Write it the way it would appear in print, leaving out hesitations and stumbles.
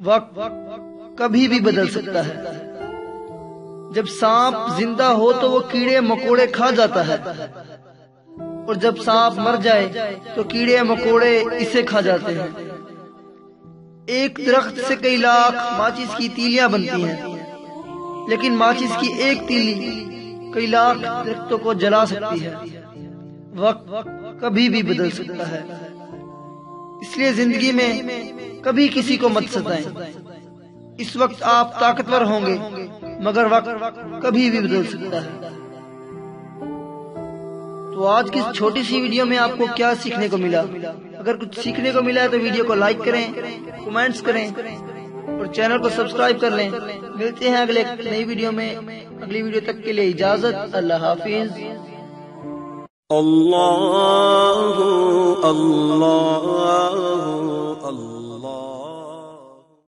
وقت کبھی بھی بدل سکتا ہے۔ جب سانپ زندہ ہو تو وہ کیڑے مکوڑے کھا جاتا ہے، اور جب سانپ مر جائے تو کیڑے مکوڑے اسے کھا جاتے ہیں۔ ایک درخت سے کئی لاکھ ماچس کی تیلیاں بنتی ہیں، لیکن ماچس کی ایک تیلی کئی لاکھ درختوں کو جلا سکتی ہے۔ وقت کبھی بھی بدل سکتا ہے، اس لیے زندگی میں کبھی کسی کو مت ستائیں۔ اس وقت آپ طاقتور ہوں گے، مگر وقت کبھی بھی بدل سکتا ہے۔ تو آج کی اس چھوٹی سی ویڈیو میں آپ کو کیا سیکھنے کو ملا؟ اگر کچھ سیکھنے کو ملا ہے تو ویڈیو کو لائک کریں، کمنٹس کریں اور چینل کو سبسکرائب کر لیں۔ ملتے ہیں اگلے نئی ویڈیو میں۔ اگلی ویڈیو تک کے لیے اجازت، اللہ حافظ۔ اللہ اللہ